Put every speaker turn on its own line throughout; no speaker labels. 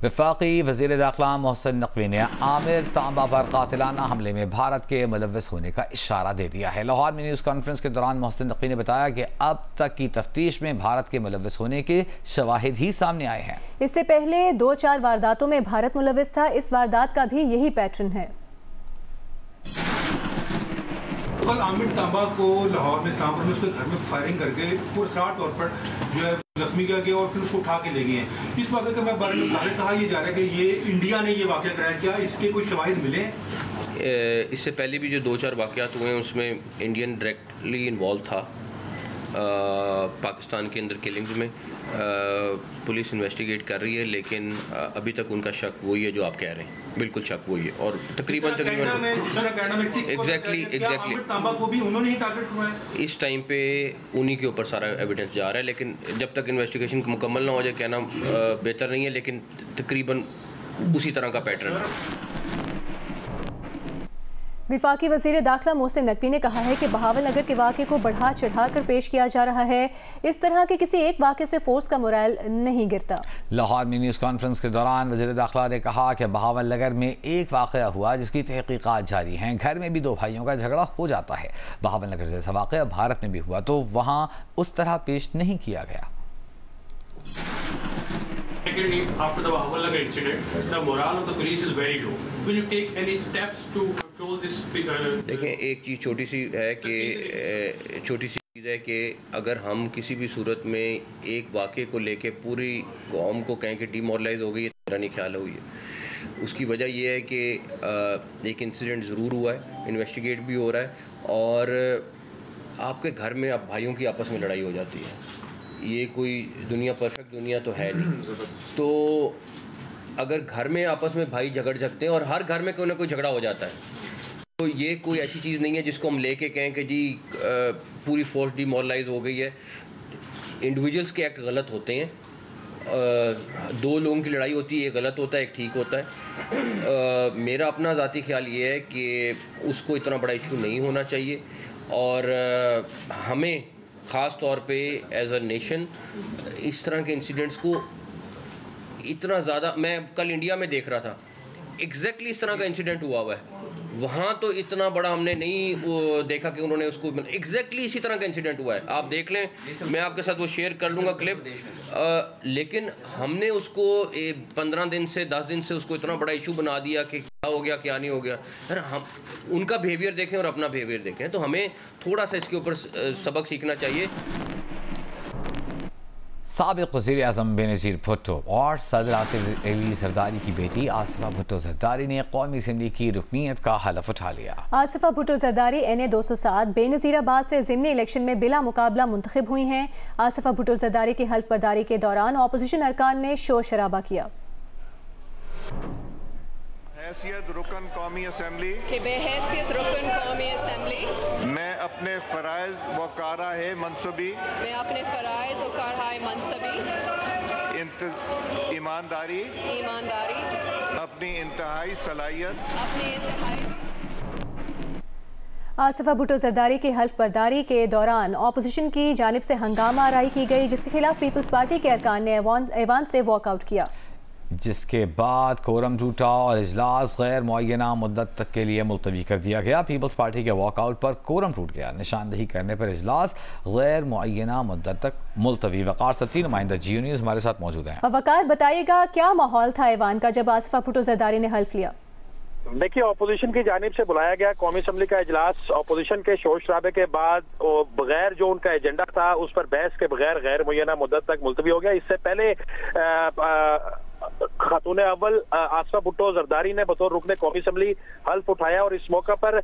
वफाकी वज़ीर दाखिला मोहसिन नकवी ने आमिर तांबा पर कातिलाना हमले में भारत के मुलव्वस होने का इशारा दे दिया है। लाहौर में न्यूज़ कॉन्फ्रेंस के दौरान मोहसिन नकवी ने बताया कि अब तक की तफ्तीश में भारत के मुलव्वस होने के शवाहिद ही सामने आए हैं।
इससे पहले 2-4 वारदातों में भारत मुलव्वस था। इस वारदात का भी यही पैटर्न है।
कल आमिर तांबा को लाहौर में इस्लामपुर में उसके घर में फायरिंग करके पुरस्कार तौर पर जो है जख्मी किया गया और फिर उसको उठा के ले गए हैं। इस वाक़े के बारे में कहा यह जा रहा है कि ये इंडिया ने ये वाक़या कराया, क्या इसके कोई शवाहिद मिले?
इससे पहले भी जो 2-4 वाक़यात हुए हैं उसमें इंडियन डायरेक्टली इन्वॉल्व था। पाकिस्तान के अंदर किलिंग्स में पुलिस इन्वेस्टिगेट कर रही है, लेकिन अभी तक उनका शक वही है जो आप कह रहे हैं। बिल्कुल शक वही है और तकरीबन एग्जैक्टली इस टाइम पे उन्हीं के ऊपर सारा एविडेंस जा रहा है, लेकिन जब तक इन्वेस्टिगेशन मुकम्मल ना हो जाए कहना बेहतर नहीं है, लेकिन तकरीबन उसी तरह का पैटर्न है।
वफाकी वज़ीर दाखिला मोहसिन नकवी ने कहा है कि बहावल नगर के वाक़े को बढ़ा चढ़ा कर पेश किया जा रहा है। इस तरह के किसी एक वाक़े से फोर्स का मोरल नहीं गिरता।
लाहौर में न्यूज़ कॉन्फ्रेंस के दौरान वज़ीर दाखिला ने कहा कि बहावल नगर में एक वाक़या हुआ जिसकी तहक़ीक़ात जारी हैं। घर में भी 2 भाइयों का झगड़ा हो जाता है। बहावल नगर जैसा वाक़या भारत में भी हुआ तो वहाँ उस तरह पेश नहीं किया गया।
After the Bahawalnagar incident, the morale of the police is very low. Will you take any steps to control this?
देखें, एक चीज़ छोटी सी चीज़ है कि अगर हम किसी भी सूरत में एक वाक़े को लेके पूरी कौम को कहें कि डिमोरलाइज हो गई है, मेरा नहीं ख्याल हुई है। उसकी वजह यह है कि एक इंसिडेंट ज़रूर हुआ है, इन्वेस्टिगेट भी हो रहा है और आपके घर में आप भाइयों की आपस में लड़ाई हो जाती है। ये कोई दुनिया परफेक्ट दुनिया तो है नहीं, तो अगर घर में आपस में भाई झगड़ सकते हैं और हर घर में कोई ना कोई झगड़ा हो जाता है, तो ये कोई ऐसी चीज़ नहीं है जिसको हम लेके कहें कि जी पूरी फोर्स डिमोरलाइज हो गई है। इंडिविजुअल्स के एक्ट गलत होते हैं, 2 लोगों की लड़ाई होती है, एक गलत होता है एक ठीक होता है। मेरा अपना ज़ाती ख्याल ये है कि उसको इतना बड़ा इशू नहीं होना चाहिए और हमें ख़ास तौर पे एज अ नेशन इस तरह के इंसिडेंट्स को इतना ज़्यादा, मैं कल इंडिया में देख रहा था, एग्जैक्टली इस तरह का इंसिडेंट हुआ हुआ है। वहाँ तो इतना बड़ा हमने नहीं देखा कि उन्होंने उसको एग्जैक्टली इसी तरह का इंसिडेंट हुआ है। आप देख लें, मैं आपके साथ वो शेयर कर लूँगा क्लिप, लेकिन हमने उसको 15 दिन से 10 दिन से उसको इतना बड़ा इशू बना दिया कि क्या हो गया क्या नहीं हो गया। यार हम उनका बिहेवियर देखें और अपना बिहेवियर देखें, तो हमें थोड़ा सा इसके ऊपर सबक सीखना चाहिए।
साबिक़ वज़ीर आज़म बेनज़ीर भुट्टो और सदर आसिफ अली ज़रदारी की बेटी आसिफा भुट्टो ज़रदारी ने कौमी असम्बली की रुकनीत का हलफ उठा लिया।
आसिफा भुट्टो ज़रदारी NA 207 बेनज़ीराबाद से ज़िमनी इलेक्शन में बिला मुकाबला मुंतखब हुई हैं। आसिफा भुट्टो ज़रदारी की हल्फ बर्दारी के दौरान अपोजिशन अरकान ने शोर शराबा किया।
हैसियत रुकन कौमी असम्बली
बेहैसियत रुकन कौमी असम्बली
मैं अपने फ़राइज़ व काराए मनसबी ईमानदारी अपनी इंतहाई सलाहियत
आसिफा भुट्टो ज़रदारी की हल्फ बर्दारी के दौरान अपोजिशन की जानिब से हंगामा आराई की गई, जिसके खिलाफ पीपल्स पार्टी के अरकान ने ऐवान से वॉकआउट किया,
जिसके बाद कोरम टूटा और इजलास गैर मुअय्यना मुद्दत तक के लिए मुलतवी कर दिया गया। पीपल्स पार्टी के वॉकआउट पर कोरम टूट गया। निशानदही करने पर इजलास गैर मुअय्यना मुद्दत तक मुलतवी। वकार सत्ती, नुमाइंदा जियो न्यूज़ हमारे साथ मौजूद हैं।
वकार, बताइएगा क्या माहौल था ऐवान का जब आसिफा भुट्टो ज़रदारी ने हल्फ लिया?
देखिए, अपोजिशन की जानिब से बुलाया गया कौमी असम्बली का इजलास। अपोजिशन के शोर शराबे के बाद बगैर जो उनका एजेंडा था उस पर बहस के बगैर गैर मुअय्यना मुद्दत तक मुलतवी हो गया। इससे पहले खातून अव्वल आसिफा भुट्टो ज़रदारी ने बतौर रुकने कौमी असम्बली हल्फ उठाया और इस मौका पर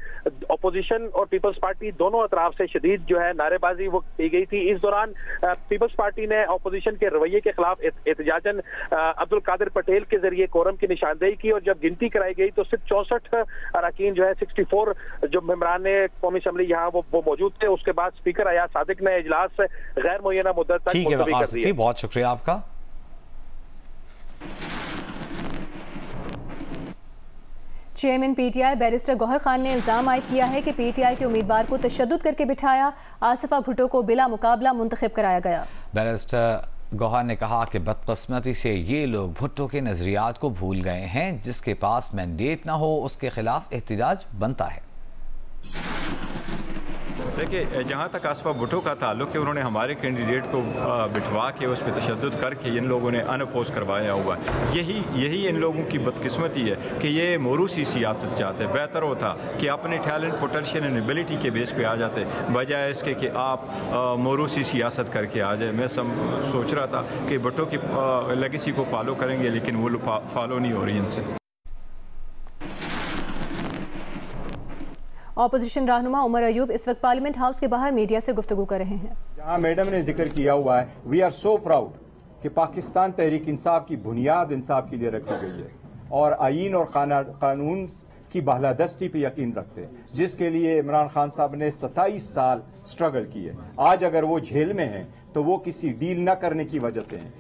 अपोजिशन और पीपल्स पार्टी दोनों अतराफ से शदीद जो है नारेबाजी वो की गई थी। इस दौरान पीपल्स पार्टी ने अपोजिशन के रवैये के खिलाफ एहतजाजन अब्दुल कादिर पटेल के जरिए कोरम की निशानदेही की और जब गिनती कराई गई तो सिर्फ 64 अरकान जो है 64 जो मेंबरान कौमी असम्बली यहाँ वो मौजूद थे। उसके बाद स्पीकर अयाज सादिक ने इजलास गैर मुअय्यना मुद्दत तक मुलतवी कर दिया।
बहुत शुक्रिया आपका।
Chairman PTI barrister Gohar Khan ने इल्ज़ाम आयद किया है कि PTI के उम्मीदवार को तशद्दुद करके बिठाया, आसिफा भुट्टो को बिला मुकाबला मुंतखब कराया गया।
बैरिस्टर गौहर ने कहा कि बदकिस्मती से ये लोग भुट्टो के नज़रियात को भूल गए हैं। जिसके पास मैंडेट ना हो उसके खिलाफ एहतजाज बनता है।
देखिए, जहाँ तक आसफा भुट्टो का ताल्लुक है, उन्होंने हमारे कैंडिडेट को बिठवा के उस पर तशद्दुद करके इन लोगों ने अनअपोज करवाया हुआ है। यही इन लोगों की बदकिस्मती है कि ये मोरूसी सियासत चाहते हैं। बेहतर होता कि अपने टैलेंट, पोटेंशियल एंड एबिलिटी के बेस पे आ जाते, बजाय इसके कि आप मोरूसी सियासत करके आ जाए। मैं सोच रहा था कि भुट्टो की लेगेसी को फॉलो करेंगे, लेकिन वो फॉलो नहीं हो रही इनसे।
ऑपोजिशन रहनुमा उमर अयूब इस वक्त पार्लियामेंट हाउस के बाहर मीडिया से गुफ्तगू कर रहे हैं।
जहां मैडम ने जिक्र किया हुआ है, वी आर सो प्राउड कि पाकिस्तान तहरीक इंसाफ की बुनियाद इंसाफ के लिए रखी गई है और आईन और कानून की बालादस्ती पे यकीन रखते हैं, जिसके लिए इमरान खान साहब ने 27 साल स्ट्रगल किए। आज अगर वो जेल में हैं तो वो किसी डील न करने की वजह से हैं,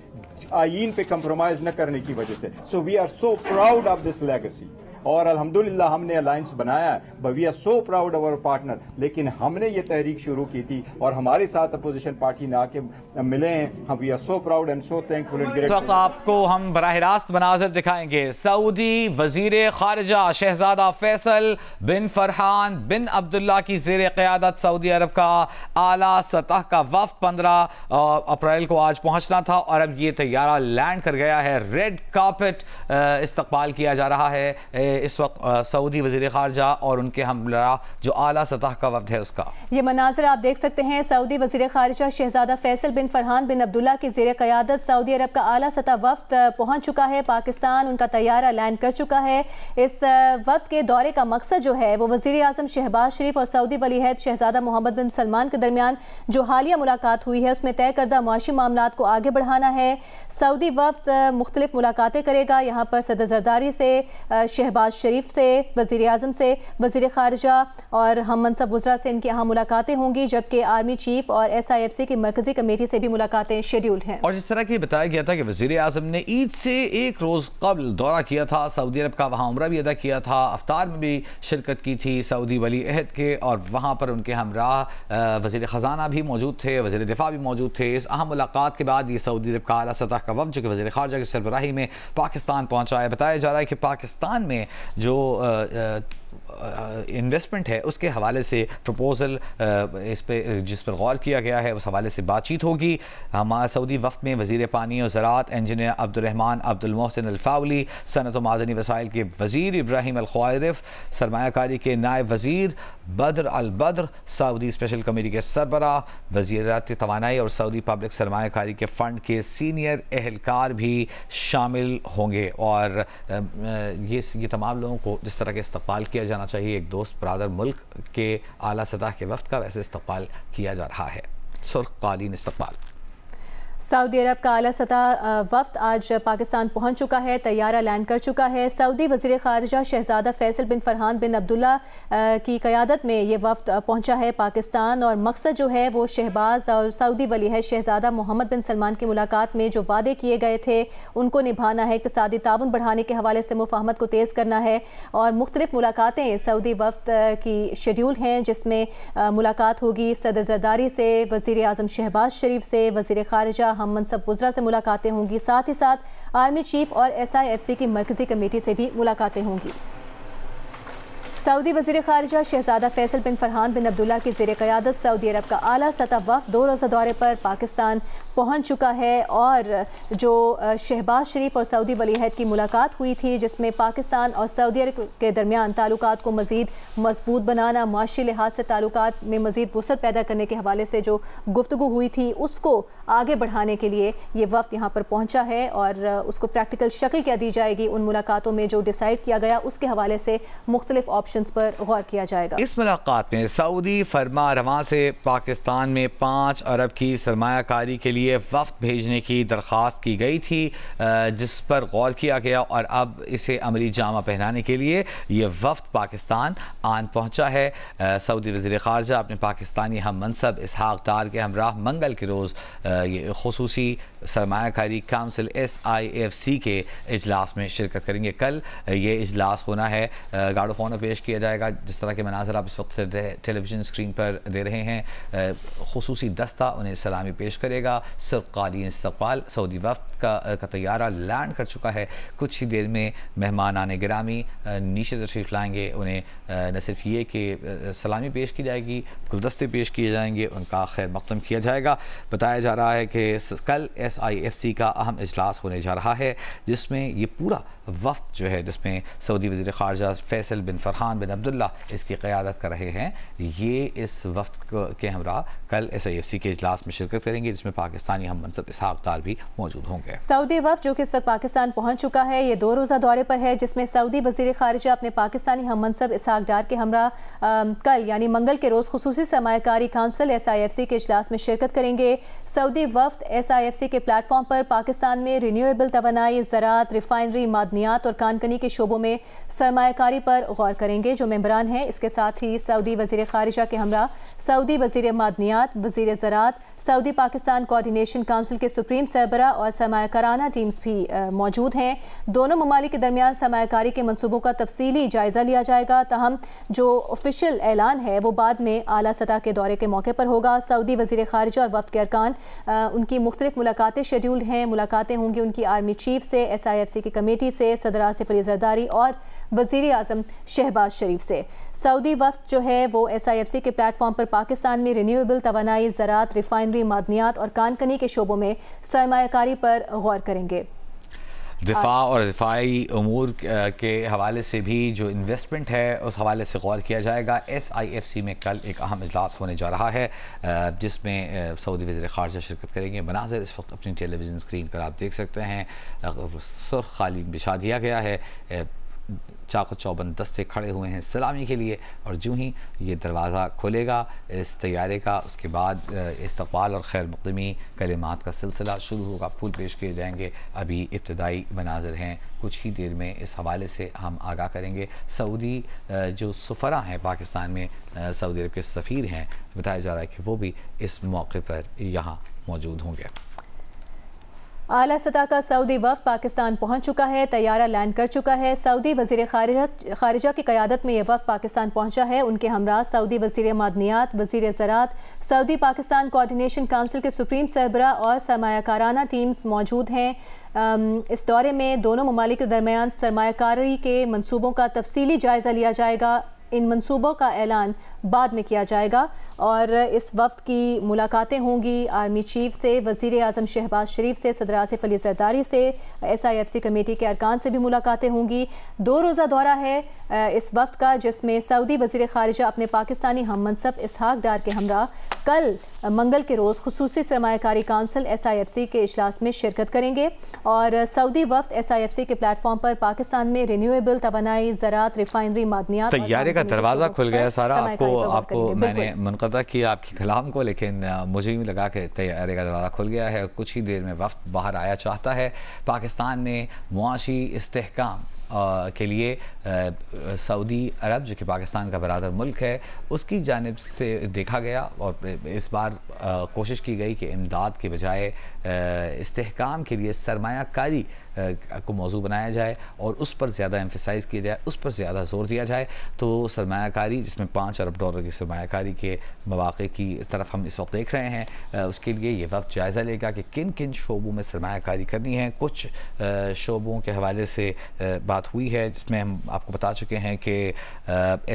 आईन पे कंप्रोमाइज न करने की वजह से। So we are so proud of this legacy और अल्हम्दुलिल्लाह हमने अलायंस बनाया है, but we are so proud of our partner. लेकिन हमने ये तहरीक शुरू की थी और हमारे साथ अपोजिशन पार्टी ने आके मिले हैं। हम we are so proud and so thankful and grateful.
तो आपको हम बराह रास्त मनाज़िर दिखाएंगे। सऊदी वजीर खारिजा शहजादा फैसल बिन फरहान बिन अब्दुल्ला की ज़ेर क़यादत सऊदी अरब का आला सतह का वफ़द 15 अप्रैल को आज पहुंचना था और अब ये तैयारा लैंड कर गया है। रेड कार्पेट इस्तकबाल किया जा रहा है इस वक्त सऊदी वज़ीर ख़ारजा और उनके हमला जो आला सतह का वफ़द है उसका।
ये मनाज़िर आप देख सकते हैं। सऊदी वज़ीर ख़ारजा शहजादा फैसल बिन फरहान बिन अब्दुल्ला की ज़ेर क़यादत सऊदी अरब का आला सतह वफ़द पहुँच चुका है पाकिस्तान। उनका तैयारा लैंड कर चुका है। इस वफ़द के दौरे का मकसद जो है वो वज़ीर आज़म शहबाज शरीफ और सऊदी वली अहद शहजादा मोहम्मद बिन सलमान के दरमियान जो हालिया मुलाकात हुई है उसमें तय करदा मुआशी मामलात को आगे बढ़ाना है। सऊदी वफ़द मुख्तलिफ मुलाकातें करेगा। यहाँ पर सदर ज़रदारी से, शहबाज शरीफ से, वज़ीर आज़म से, वज़ीर ख़ारिजा और हम मनसब वज़रा से इनकी अहम मुलाकातें होंगी, जबकि आर्मी चीफ और SIFC की मरकज़ी कमेटी से भी मुलाकातें शेड्यूल्ड हैं।
और जिस तरह की बताया गया था कि वज़ीर आज़म ने ईद से एक रोज़ कबल दौरा किया था सऊदी अरब का, वहाँ उम्रा भी अदा किया था, अफ्तार में भी शिरकत की थी सऊदी वली अहद के और वहाँ पर उनके हमराह वज़ीर ख़जाना भी मौजूद थे, वज़ीर दिफा भी मौजूद थे। इस अहम मुलाकात के बाद ये सऊदी अरब का आला सतह का वफ़द जो कि वज़ीर ख़ारजा की सरबराही में पाकिस्तान पहुँचा है। बताया जा रहा है कि पाकिस्तान में जो इन्वेस्टमेंट है उसके हवाले से प्रपोज़ल इस पे जिस पर गौर किया गया है उस हवाले से बातचीत होगी। हमारे सऊदी वफ़द में वज़ीर पानी और ज़राअत इंजीनियर अब्दुर्रहमान अब्दुल मोहसिन अल-फाउली, सनत व मादनी वसाइल के वज़ीर इब्राहिम अल-ख़वारिफ़, सरमायाकारी के नायब वज़ीर बद्र अल-बद्र, सऊदी स्पेशल कमेटी के सरबराह, वज़ीरात तवानाई और सऊदी पब्लिक सरमायाकारी के फ़ंड के सीनियर एहलकार भी शामिल होंगे। और ये तमाम लोगों को जिस तरह के इस्तक़बाल किया जाना चाहिए एक दोस्त बरादर मुल्क के आला सतह के वफ़द का, वैसे इस्तक़बाल किया जा रहा है। सुर्ख़कालीन इस्तक़बाल।
सऊदी अरब का आला सतह वफ़द आज पाकिस्तान पहुंच चुका है, तैयारा लैंड कर चुका है। सऊदी वज़ीर ख़ारिजा शहजादा फैसल बिन फरहान बिन अब्दुल्ला की क़यादत में ये वफ़द पहुंचा है पाकिस्तान और मकसद जो है वो शहबाज और सऊदी वली अहद शहजादा मोहम्मद बिन सलमान की मुलाकात में जो वादे किए गए थे उनको निभाना है, इक़्तिसादी ताउन बढ़ाने के हवाले से मुफ़ाहमत को तेज़ करना है और मुख्तलिफ़ मुलाकातें सऊदी वफ़द की शेड्यूल हैं, जिसमें मुलाकात होगी सदर ज़रदारी से, वज़ीर आज़म शहबाज शरीफ से, वज़ीर ख़ारिजा हम मनसब वज़रा से मुलाकातें होंगी, साथ ही साथ आर्मी चीफ और SIFC की मरकज़ी कमेटी से भी मुलाकातें होंगी। सऊदी वज़ीर ख़ारिजा शहजादा फैसल बिन फरहान बिन अब्दुल्ला की ज़ेर क़यादत सऊदी अरब का आला सतह वफ़द 2 रोज़ा दौरे पर पाकिस्तान पहुँच चुका है और जो शहबाज शरीफ और सऊदी वली अहद की मुलाकात हुई थी जिसमें पाकिस्तान और सऊदी अरब के दरमियान ताल्लुकात को मज़ीद मजबूत बनाना, माशी लिहाज से ताल्लुकात में मज़ीद वसअत पैदा करने के हवाले से जो गुफ्तगू हुई थी उसको आगे बढ़ाने के लिए ये वफ़द यहाँ पर पहुँचा है और उसको प्रैक्टिकल शक्ल क्या दी जाएगी, उन मुलाकातों में जो डिसाइड किया गया उसके हवाले से मुख्तलिफ ऑप्शंस पर गौर किया जाएगा।
इस मुलाकात में सऊदी फरमा रवां से पाकिस्तान में 5 अरब की सरमायाकारी के लिए वफ़द भेजने की दरख्वास्त की गई थी, जिस पर गौर किया गया और अब इसे अमली जामा पहनाने के लिए ये वफ़द पाकिस्तान आन पहुँचा है। सऊदी वज़ीर ख़ारजा अपने पाकिस्तानी हम मनसब इसहाक़ डार के हमराह मंगल के रोज़ ये खुसूसी सरमायाकारी काउंसिल SIFC के इजलास में शिरकत करेंगे। कल ये इजलास होना है, गार्ड ऑफ ऑनर पेश किया जाएगा। जिस तरह के मनाजर आप इस वक्त टेलीविज़न स्क्रीन पर दे रहे हैं, खुसूसी दस्ता उन्हें सलामी पेश करेगा। सरकारी इस्तकबाल, सऊदी वफ़द का तैयारा लैंड कर चुका है। कुछ ही देर में मेहमान आने गिरामी नीचे तशरीफ़ लाएंगे। उन्हें न सिर्फ ये कि सलामी पेश की जाएगी, गुलदस्ते पेश किए जाएंगे, उनका खैर मक़दम किया जाएगा। बताया जा रहा है कि कल SIFC का अहम इजलास होने जा रहा है, जिसमें ये पूरा वफ़द जो है, जिसमें सऊदी वज़ीर ख़ारजा फैसल बिन फ़रहान बिन अब्दुल्ला इसकी क़यादत कर रहे हैं, ये इस वफ़द के हमरा कल SIFC के इजलास में शिरकत करेंगे, जिसमें पाकिस्तानी हम मनसब इसहाक़ डार भी मौजूद होंगे।
सऊदी वफ़द जो कि इस वक्त पाकिस्तान पहुँच चुका है, ये 2 रोज़ा दौरे पर है, जिसमें सऊदी वज़ीर ख़ारजा अपने पाकिस्तानी हम मनसब इसहाक़ डार के हमरा कल यानी मंगल के रोज़ खुसूसी सरमायाकारी काउंसिल SIFC के इजलास में शिरकत करेंगे। सऊदी वफ़द SIFC के प्लेटफॉर्म पर पाकिस्तान में रिन्यूएबल तवानाई, ज़राअत, रिफाइनरी, मादनियात और कानकनी के शोबों में सरमायाकारी पर गौर करेंगे जो मेंबरान हैं। इसके साथ ही सऊदी वज़ीर ख़ारिजा के हमरा सऊदी वज़ीर मादनियात, वज़ीर ज़राअत, सऊदी पाकिस्तान कोऑर्डिनेशन काउंसिल के सुप्रीम सरबरा और सरमायाकाराना टीम्स भी मौजूद हैं। दोनों ममालिक के दरमियान सरमायाकारी के मनसूबों का तफसीली जायज़ा लिया जाएगा। तहम जो ऑफिशियल ऐलान है वो बाद में आला सतह के दौरे के मौके पर होगा। सऊदी वज़ीर ख़ारिजा और वफ़द के अरकान उनकी मुख्तलिफ मुलाकातें शेड्यूल्ड हैं। मुलाकातें होंगी उनकी आर्मी चीफ से, SIFC की कमेटी से, सदर आसिफ अली ज़रदारी और वज़ीर आज़म शहबाज शरीफ से। सऊदी वफ़द जो है वो SIFC के प्लेटफॉर्म पर पाकिस्तान में रिन्यूएबल तवानाई, ज़राअत, रिफाइनरी, मादनियात और कानकनी के शोबों में सरमायाकारी पर गौर करेंगे।
दिफा और दिफाई उमूर के हवाले से भी जो इन्वेस्टमेंट है उस हवाले से गौर किया जाएगा। SIFC में कल एक अहम इजलास होने जा रहा है, जिसमें सऊदी वज़ीर ख़ारजा शिरकत करेंगे। मनाज़र इस वक्त अपनी टेलीविज़न स्क्रीन पर आप देख सकते हैं। सुर्ख क़ालीन बिछा दिया गया है, चाक़ चौबंद दस्ते खड़े हुए हैं सलामी के लिए, और जो ही ये दरवाज़ा खुलेगा इस तैयारे का, उसके बाद इस्तक़बाल और खैर मक़दमी कलिमात का सिलसिला शुरू होगा। फूल पेश किए जाएंगे। अभी इब्तदाई मनाज़र हैं, कुछ ही देर में इस हवाले से हम आगाह करेंगे। सऊदी जो सफ़रा हैं पाकिस्तान में, सऊदी अरब के सफ़ीर हैं, बताया जा रहा है कि वो भी इस मौके पर यहाँ मौजूद होंगे।
आला सतह का सऊदी वफ़द पाकिस्तान पहुंच चुका है, तैयारा लैंड कर चुका है। सऊदी वज़ीर ख़ारिजा की क़यादत में यह वफ़द पाकिस्तान पहुंचा है। उनके हमरा सऊदी वज़ीर मादनियात, वज़ीर ज़राअत, सऊदी पाकिस्तान कोऑर्डिनेशन काउंसिल के सुप्रीम सरबरा और सरमायाकाराना टीम्स मौजूद हैं। इस दौरे में दोनों ममालिक के दरमियान सरमायाकारी के मनसूबों का तफसीली जायज़ा लिया जाएगा। इन मनसूबों का ऐलान बाद में किया जाएगा और इस वफ़द की मुलाकातें होंगी आर्मी चीफ से, वज़ीर आज़म शहबाज शरीफ से, सदर आसिफ अली ज़रदारी से, SIFC कमेटी के अरकान से भी मुलाकातें होंगी। 2 रोज़ा दौरा है इस वफ़द का, जिसमें सऊदी वज़ीर ख़ारिजा अपने पाकिस्तानी हम मनसब इसहाक़ डार के हमरा कल मंगल के रोज़ खुसूसी सरमायाकारी काउंसिल SIFC के इजलास में शिरकत करेंगे और सऊदी वफ़द SIFC के प्लेटफॉर्म पर पाकिस्तान में रिन्यूएबल तवानाई, ज़राअत, रिफाइनरी, मादनियात
तैयारी का दरवाज़ा खुल गया सारा। आपको मैंने मुनक़ता किया आपके कलाम को, लेकिन मुझे यूँ लगा कि तैयारी का दरवाज़ा खुल गया है। कुछ ही देर में वफ़द बाहर आया चाहता है। पाकिस्तान में मुआशी इस्तेहकाम के लिए सऊदी अरब जो कि पाकिस्तान का बरादर मुल्क है उसकी जानिब से देखा गया और इस बार कोशिश की गई कि इमदाद के बजाय इस्तेहकाम के लिए सरमायाकारी को मौजू बनाया जाए और उस पर ज़्यादा एम्फेसाइज़ किया जाए, उस पर ज़्यादा जोर दिया जाए। तो सरमायाकारी जिसमें $5 अरब की सरमायाकारी के मौक़े की तरफ हम इस वक्त देख रहे हैं, उसके लिए ये वक्त जायज़ा लेगा कि किन किन शोबों में सरमायाकारी करनी है। कुछ शोबों के हवाले से बात हुई है जिसमें हम आपको बता चुके हैं कि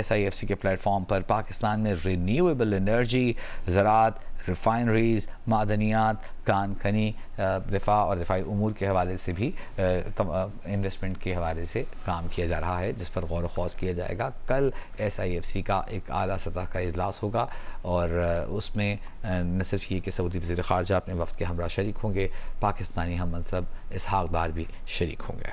SIFC के प्लेटफॉर्म पर पाकिस्तान में रिन्यूएबल एनर्जी, ज़राअत, रिफाइनरीज, मादनियात, कानकनी, दिफा और दिफाई उमूर के हवाले से भी इन्वेस्टमेंट के हवाले से काम किया जा रहा है, जिस पर गौर ख़ौज़ किया जाएगा। कल SIFC का एक आला सतह का इजलास होगा और उसमें न सिर्फ ये कि सऊदी वज़ीर ख़ारजा अपने वफ़द के हमरा शरीक होंगे, पाकिस्तानी हम मनसब इसहाक़ डार भी शरीक होंगे।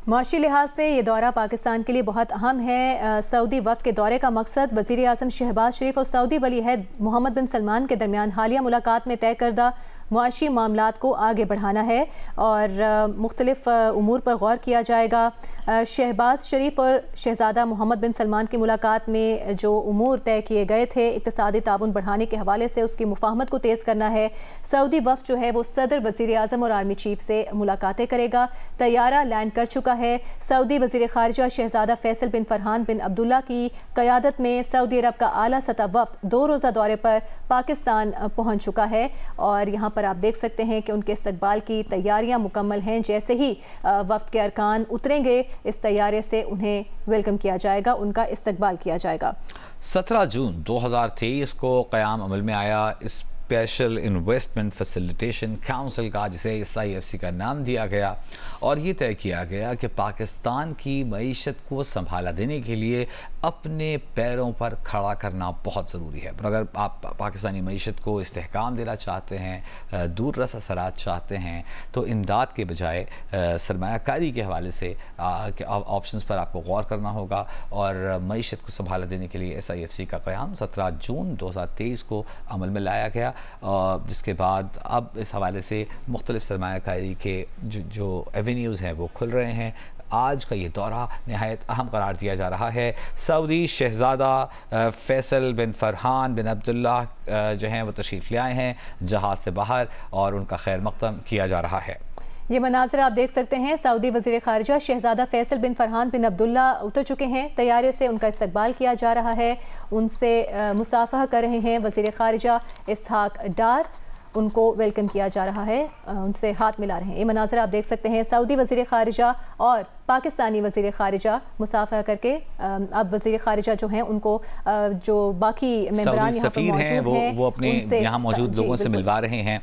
माशी लिहाज से ये दौरा पाकिस्तान के लिए बहुत अहम है। सऊदी वफ़द के दौरे का मकसद वज़ीर आज़म शहबाज शरीफ और सऊदी वली अहद मोहम्मद बिन सलमान के दरमियान हालिया मुलाकात में तय करदा मुआशी मामलात को आगे बढ़ाना है और मुख्तलिफ उमूर पर गौर किया जाएगा। शहबाज शरीफ और शहजादा मोहम्मद बिन सलमान की मुलाकात में जो उमूर तय किए गए थे, इक़्तिसादी ताउन बढ़ाने के हवाले से उसकी मुफाहमत को तेज़ करना है। सऊदी वफ़द जो है वो सदर, वज़ीर आज़म और आर्मी चीफ से मुलाकातें करेगा। तैयारा लैंड कर चुका है। सऊदी वज़ीर ख़ारिजा शहजादा फैसल बिन फरहान बिन अब्दुल्ला की क़यादत में सऊदी अरब का आला सतह वफ़द 2 रोज़ा दौरे पर पाकिस्तान पहुँच चुका है और यहाँ पर आप देख सकते हैं कि उनके इस्तकबाल की तैयारियाँ मुकम्मल हैं। जैसे ही वफ़द के अरकान उतरेंगे, इस तैयारे से उन्हें वेलकम किया जाएगा, उनका इस्तकबाल किया जाएगा।
17 जून 2023 को क़याम अमल में आया स्पेशल इन्वेस्टमेंट फैसिलिटेशन काउंसिल का, जिसे SIFC का नाम दिया गया, और ये तय किया गया कि पाकिस्तान की मईशत को संभाला देने के लिए अपने पैरों पर खड़ा करना बहुत ज़रूरी है। अगर आप पाकिस्तानी मईशत को इस्तेहकाम देना चाहते हैं, दूर रस असरात चाहते हैं, तो इमदाद के बजाय सरमायाकारी के हवाले से ऑप्शंस पर आपको गौर करना होगा और मईशत को संभाला देने के लिए SIFC का क़याम 17 जून 2023 को अमल में लाया गया, जिसके बाद अब इस हवाले से मुख्तलिफ सरमायाकारी के जो एवेन्यूज़ हैं वो खुल रहे हैं। आज का ये दौरा नहायत अहम करार दिया जा रहा है। सऊदी शहजादा फैसल बिन फरहान बिन अब्दुल्ला जो हैं वो तशरीफ़ ले आए हैं जहाज़ से बाहर और उनका खैर मक़दम किया जा रहा है।
ये मनाज़र आप देख सकते हैं। सऊदी वज़ीर ख़ारिजा शहजादा फैसल बिन फरहान बिन अब्दुल्ला उतर चुके हैं। तैयारे से उनका इस्तकबाल किया जा रहा है, उनसे मुसाफ़हा कर रहे हैं वज़ीर ख़ारिजा इसहाक डार, उनको वेलकम किया जा रहा है, उनसे हाथ मिला रहे हैं। ये मनाज़र आप देख सकते हैं। सऊदी वज़ीर ख़ारिजा और पाकिस्तानी वज़ीर ख़ारिजा मुसाफ़हा करके अब वज़ीर ख़ारिजा जो हैं उनको जो बाकी मेंबरान यहाँ पर मौजूद हैं
वो अपने यहाँ मौजूद लोगों से मिलवा रहे हैं।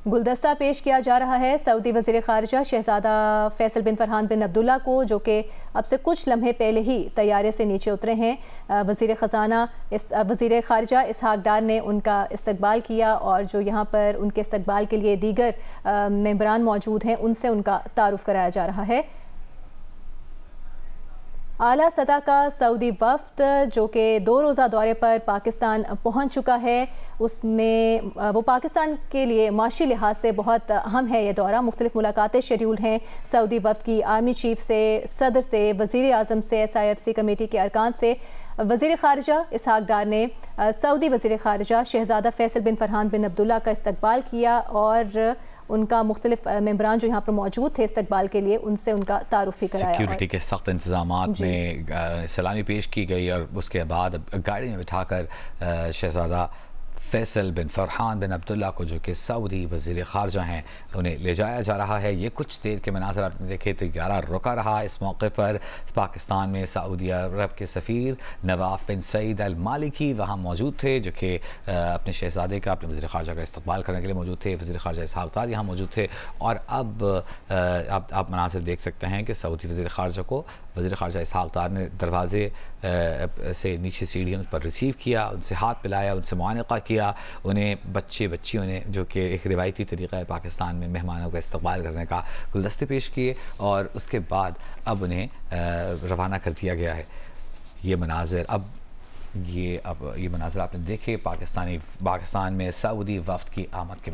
गुलदस्ता पेश किया जा रहा है सऊदी वज़ीर ख़ारिजा शहजादा फैसल बिन फरहान बिन अब्दुल्ला को, जो कि अब से कुछ लम्हे पहले ही तैयारे से नीचे उतरे हैं। वज़ीर ख़ज़ाना वज़ीर ख़ारिजा इसहाक डार ने उनका इस्तकबाल किया और जो यहाँ पर उनके इस्तकबाल के लिए दीगर मेंबरान मौजूद हैं उनसे उनका तारुफ़ कराया जा रहा है। आला सतह का सऊदी वफ़द जो कि 2 रोज़ा दौरे पर पाकिस्तान पहुंच चुका है, उसमें वो पाकिस्तान के लिए माशी लिहाज से बहुत अहम है। ये दौरा मुख्तलिफ मुलाकातें शेड्यूल हैं सऊदी वफ़द की, आर्मी चीफ से, सदर से, वज़ीर आज़म से, SIFC कमेटी के अरकान से। वज़ीर ख़ारिजा इसहाक डार ने सऊदी वज़ीर ख़ारिजा शहजादा फैसल बिन फरहान बिन अब्दुल्ला का इस्तकबाल किया और उनका मुख्तलिफ मेंबरान जो यहाँ पर मौजूद थे इस्तकबाल के लिए, उनसे उनका तारुफ़ भी कराया।
सिक्योरिटी के सख्त इंतज़ामात में सलामी पेश की गई और उसके बाद गाड़ी में बिठाकर शहजादा फैसल बिन फरहान बिन अब्दुल्ला को, जो कि सऊदी वज़ीर ख़ारिजा हैं, उन्हें ले जाया जा रहा है। ये कुछ देर के मनाज़र आपने देखे, तैयारा रुका रहा। इस मौके पर पाकिस्तान में सऊदी अरब के सफ़ीर नवाफ बिन सईद अल मालिकी वहाँ मौजूद थे, जो कि अपने शहज़ादे का, अपने वज़ीर ख़ारिजा का इस्तकबाल करने के लिए मौजूद थे। वज़ीर ख़ारिजा इसहाक डार यहाँ मौजूद थे और अब आप मनाज़र देख सकते हैं कि सऊदी वज़ीर ख़ारिजा को वज़ीर ख़ारिजा इसहाक डार ने दरवाज़े से नीचे सीढ़ियों पर रिसीव किया, उनसे हाथ मिलाया, उनसे मुआनक़ा किया। उन्हें बच्चियों ने, जो कि एक रिवायती तरीक़ा है पाकिस्तान में मेहमानों का इस्तकबाल करने का, गुलदस्ते पेश किए और उसके बाद अब उन्हें रवाना कर दिया गया है। ये मनाज़र आपने देखे पाकिस्तान में सऊदी वफ़द की आमद के